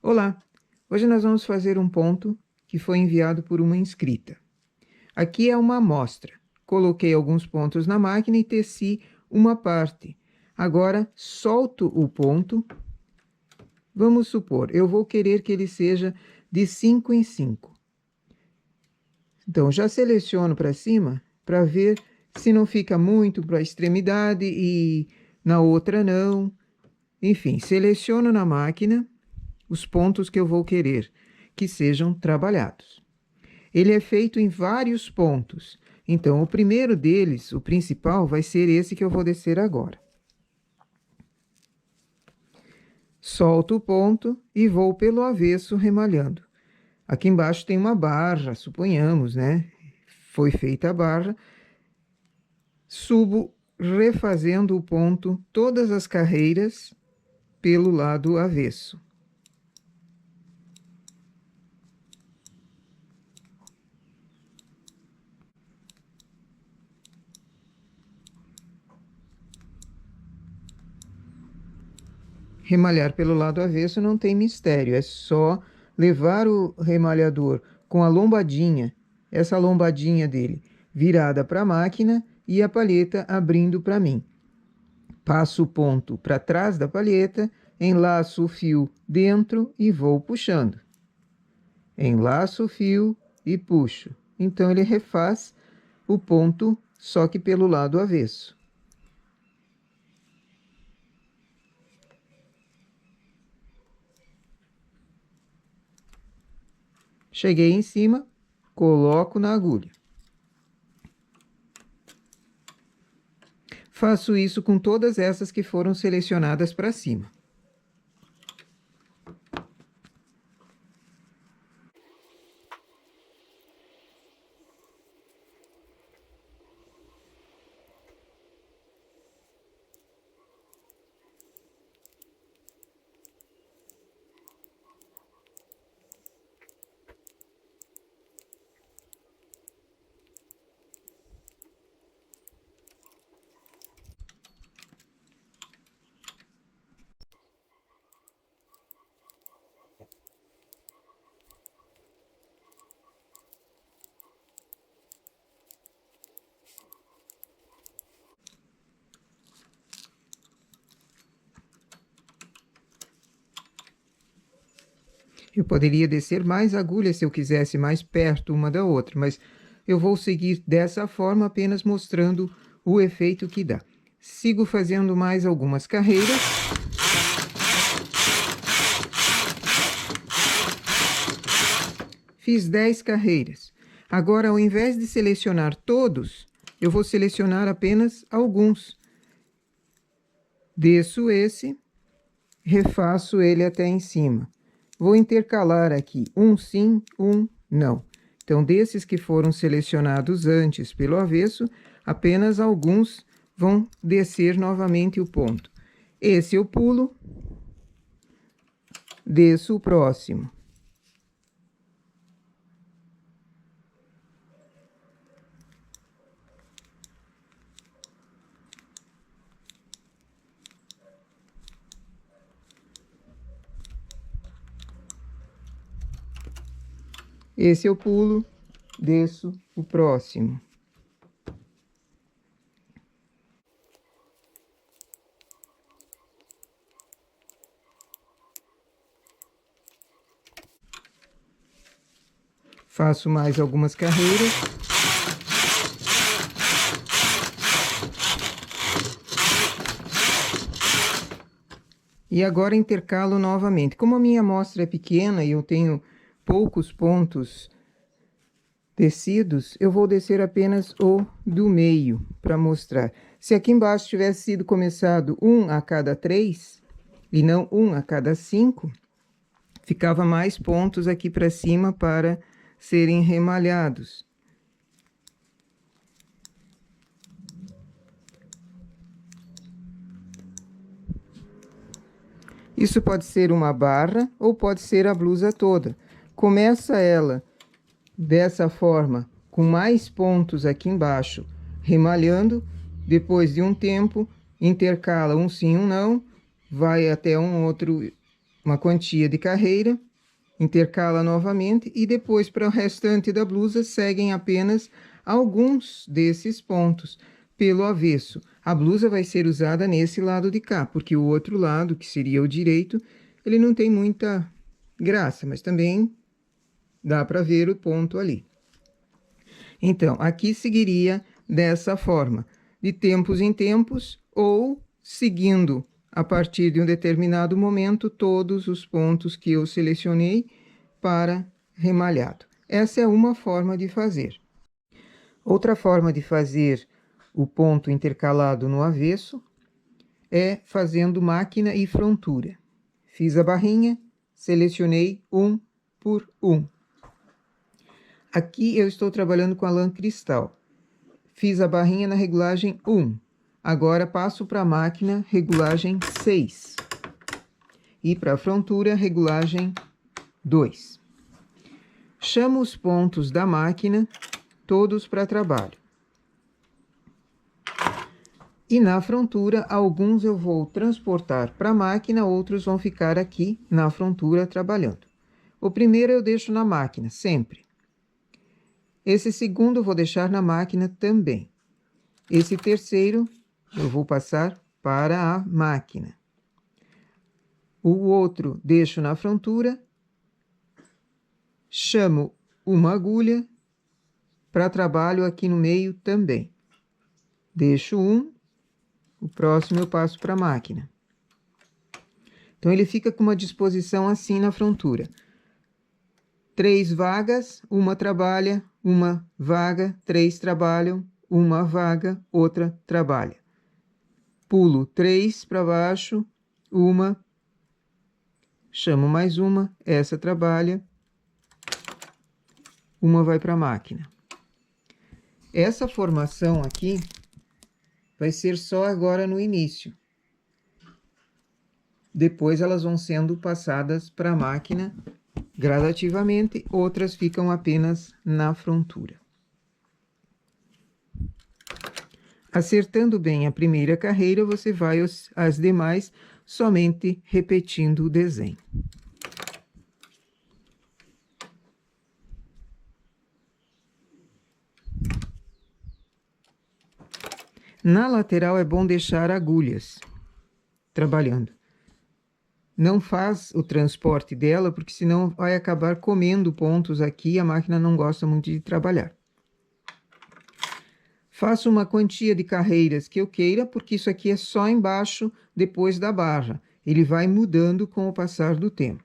Olá! Hoje nós vamos fazer um ponto que foi enviado por uma inscrita. Aqui é uma amostra. Coloquei alguns pontos na máquina e teci uma parte. Agora, solto o ponto. Vamos supor, eu vou querer que ele seja de 5 em 5. Então, já seleciono para cima para ver se não fica muito para a extremidade e na outra não. Enfim, seleciono na máquina os pontos que eu vou querer que sejam trabalhados. Ele é feito em vários pontos. Então, o primeiro deles, o principal, vai ser esse que eu vou descer agora. Solto o ponto e vou pelo avesso remalhando. Aqui embaixo tem uma barra, suponhamos, né? Foi feita a barra. Subo refazendo o ponto, todas as carreiras, pelo lado avesso. Remalhar pelo lado avesso não tem mistério, é só levar o remalhador com a lombadinha, essa lombadinha dele, virada para a máquina e a palheta abrindo para mim. Passo o ponto para trás da palheta, enlaço o fio dentro e vou puxando. Enlaço o fio e puxo. Então, ele refaz o ponto, só que pelo lado avesso. Cheguei em cima, coloco na agulha. Faço isso com todas essas que foram selecionadas para cima. Eu poderia descer mais agulhas se eu quisesse mais perto uma da outra, mas eu vou seguir dessa forma, apenas mostrando o efeito que dá. Sigo fazendo mais algumas carreiras. Fiz 10 carreiras. Agora, ao invés de selecionar todos, eu vou selecionar apenas alguns. Desço esse, refaço ele até em cima. Vou intercalar aqui um sim, um não. Então, desses que foram selecionados antes pelo avesso, apenas alguns vão descer novamente o ponto. Esse eu pulo, desço o próximo. Esse eu pulo, desço o próximo. Faço mais algumas carreiras. E agora intercalo novamente. Como a minha amostra é pequena e eu tenho poucos pontos tecidos, eu vou descer apenas o do meio para mostrar. Se aqui embaixo tivesse sido começado um a cada 3 e não um a cada 5, ficava mais pontos aqui para cima para serem remalhados. Isso pode ser uma barra ou pode ser a blusa toda. Começa ela dessa forma, com mais pontos aqui embaixo, remalhando. Depois de um tempo, intercala um sim, um não, vai até um outro uma quantia de carreira, intercala novamente e depois, para o restante da blusa, seguem apenas alguns desses pontos pelo avesso. A blusa vai ser usada nesse lado de cá, porque o outro lado, que seria o direito, ele não tem muita graça, mas também dá para ver o ponto ali. Então, aqui seguiria dessa forma, de tempos em tempos, ou seguindo a partir de um determinado momento todos os pontos que eu selecionei para remalhado. Essa é uma forma de fazer. Outra forma de fazer o ponto intercalado no avesso é fazendo máquina e frontura. Fiz a barrinha, selecionei um por um. Aqui eu estou trabalhando com a lã cristal. Fiz a barrinha na regulagem 1. Agora passo para a máquina, regulagem 6. E para a frontura, regulagem 2. Chamo os pontos da máquina, todos para trabalho. E na frontura, alguns eu vou transportar para a máquina, outros vão ficar aqui na frontura trabalhando. O primeiro eu deixo na máquina, sempre. Esse segundo eu vou deixar na máquina também. Esse terceiro eu vou passar para a máquina. O outro deixo na frontura. Chamo uma agulha para trabalho aqui no meio também. Deixo um, o próximo eu passo para a máquina. Então, ele fica com uma disposição assim na frontura. 3 vagas, uma trabalha, uma vaga, 3 trabalham, uma vaga, outra trabalha. Pulo 3 para baixo, uma, chamo mais uma, essa trabalha, uma vai para a máquina. Essa formação aqui vai ser só agora no início. Depois elas vão sendo passadas para a máquina gradativamente, outras ficam apenas na frontura. Acertando bem a primeira carreira, você vai às demais somente repetindo o desenho. Na lateral é bom deixar agulhas trabalhando. Não faz o transporte dela, porque senão vai acabar comendo pontos aqui e a máquina não gosta muito de trabalhar. Faço uma quantia de carreiras que eu queira, porque isso aqui é só embaixo depois da barra. Ele vai mudando com o passar do tempo.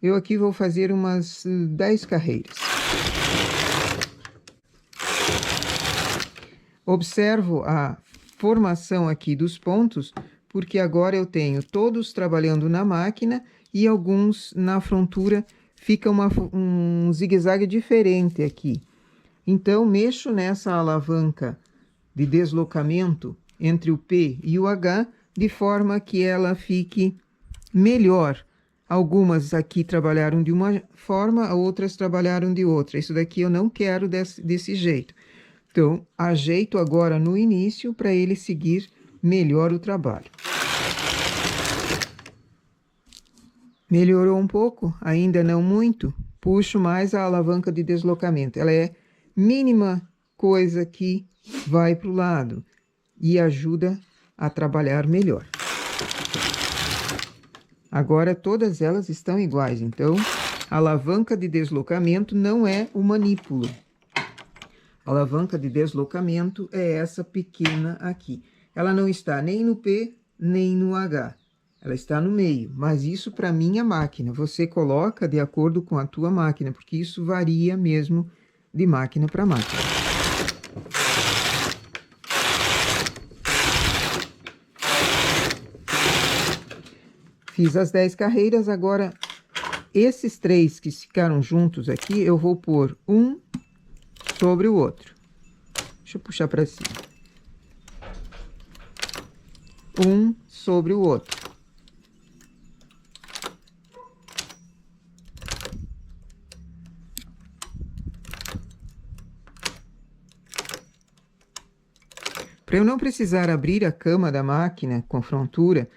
Eu aqui vou fazer umas 10 carreiras. Observo a formação aqui dos pontos, porque agora eu tenho todos trabalhando na máquina e alguns na frontura, fica um zigue-zague diferente aqui. Então, mexo nessa alavanca de deslocamento entre o P e o H, de forma que ela fique melhor. Algumas aqui trabalharam de uma forma, outras trabalharam de outra. Isso daqui eu não quero desse jeito. Então, ajeito agora no início para ele seguir melhor o trabalho. Melhorou um pouco? Ainda não muito? Puxo mais a alavanca de deslocamento. Ela é mínima coisa que vai para o lado e ajuda a trabalhar melhor. Agora todas elas estão iguais, então a alavanca de deslocamento não é o manípulo. A alavanca de deslocamento é essa pequena aqui. Ela não está nem no P, nem no H. Ela está no meio, mas isso para minha máquina. Você coloca de acordo com a tua máquina, porque isso varia mesmo de máquina para máquina. Fiz as 10 carreiras, agora esses 3 que ficaram juntos aqui, eu vou pôr um sobre o outro. Deixa eu puxar para cima. Um sobre o outro. Para eu não precisar abrir a cama da máquina com frontura,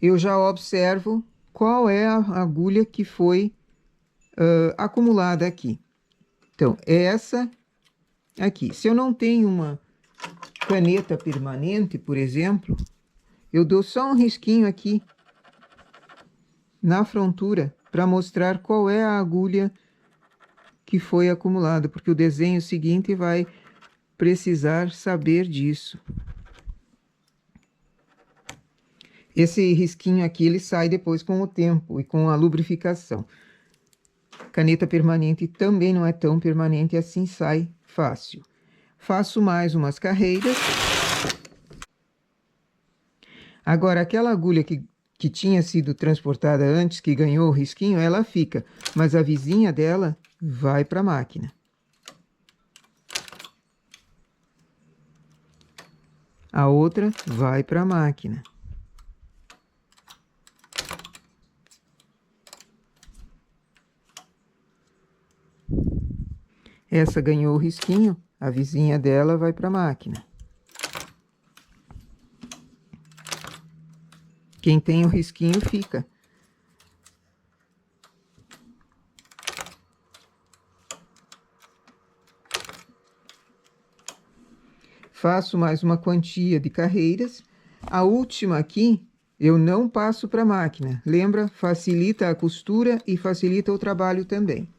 eu já observo qual é a agulha que foi acumulada aqui. Então, essa aqui. Se eu não tenho uma caneta permanente, por exemplo, eu dou só um risquinho aqui na frontura para mostrar qual é a agulha que foi acumulada, porque o desenho seguinte vai precisar saber disso. Esse risquinho aqui, ele sai depois com o tempo e com a lubrificação. Caneta permanente também não é tão permanente assim, sai fácil. Faço mais umas carreiras. Agora, aquela agulha que tinha sido transportada antes, que ganhou o risquinho, ela fica, mas a vizinha dela vai para a máquina. A outra vai para a máquina. Essa ganhou o risquinho, a vizinha dela vai para a máquina. Quem tem o risquinho fica. Faço mais uma quantia de carreiras. A última aqui, eu não passo para a máquina. Lembra? Facilita a costura e facilita o trabalho também.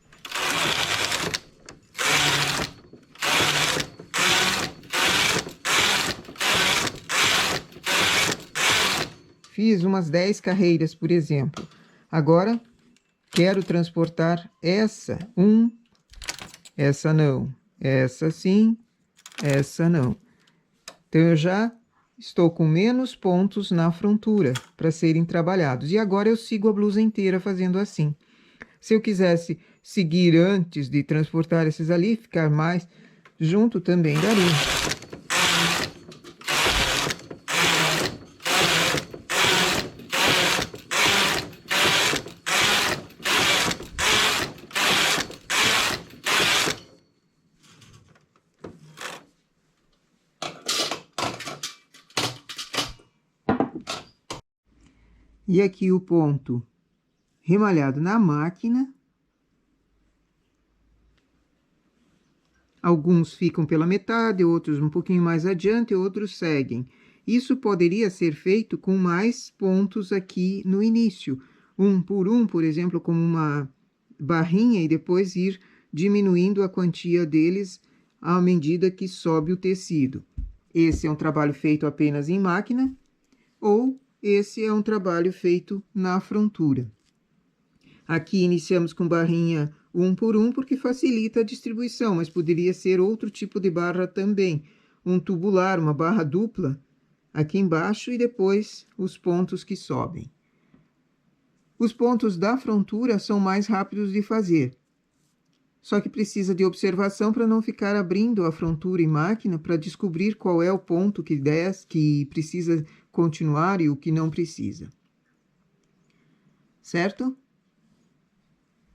Fiz umas 10 carreiras, por exemplo. Agora, quero transportar essa essa não, essa sim, essa não. Então, eu já estou com menos pontos na frontura para serem trabalhados. E agora eu sigo a blusa inteira fazendo assim. Se eu quisesse seguir antes de transportar esses ali, ficar mais junto também daria. E aqui o ponto remalhado na máquina. Alguns ficam pela metade, outros um pouquinho mais adiante, outros seguem. Isso poderia ser feito com mais pontos aqui no início. Um, por exemplo, como uma barrinha, e depois ir diminuindo a quantia deles à medida que sobe o tecido. Esse é um trabalho feito apenas em máquina, ou esse é um trabalho feito na frontura. Aqui iniciamos com barrinha 1 por 1, porque facilita a distribuição, mas poderia ser outro tipo de barra também. Um tubular, uma barra dupla, aqui embaixo, e depois os pontos que sobem. Os pontos da frontura são mais rápidos de fazer. Só que precisa de observação para não ficar abrindo a frontura em máquina para descobrir qual é o ponto que precisa continuar e o que não precisa. Certo?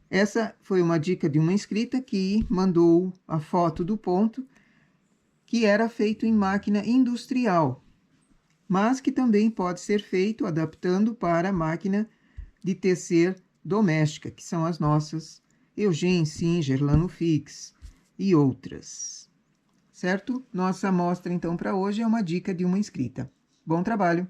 Essa foi uma dica de uma inscrita que mandou a foto do ponto, que era feito em máquina industrial, mas que também pode ser feito adaptando para a máquina de tecer doméstica, que são as nossas Eugene, Singer, Lanofix e outras. Certo? Nossa amostra, então, para hoje é uma dica de uma inscrita. Bom trabalho!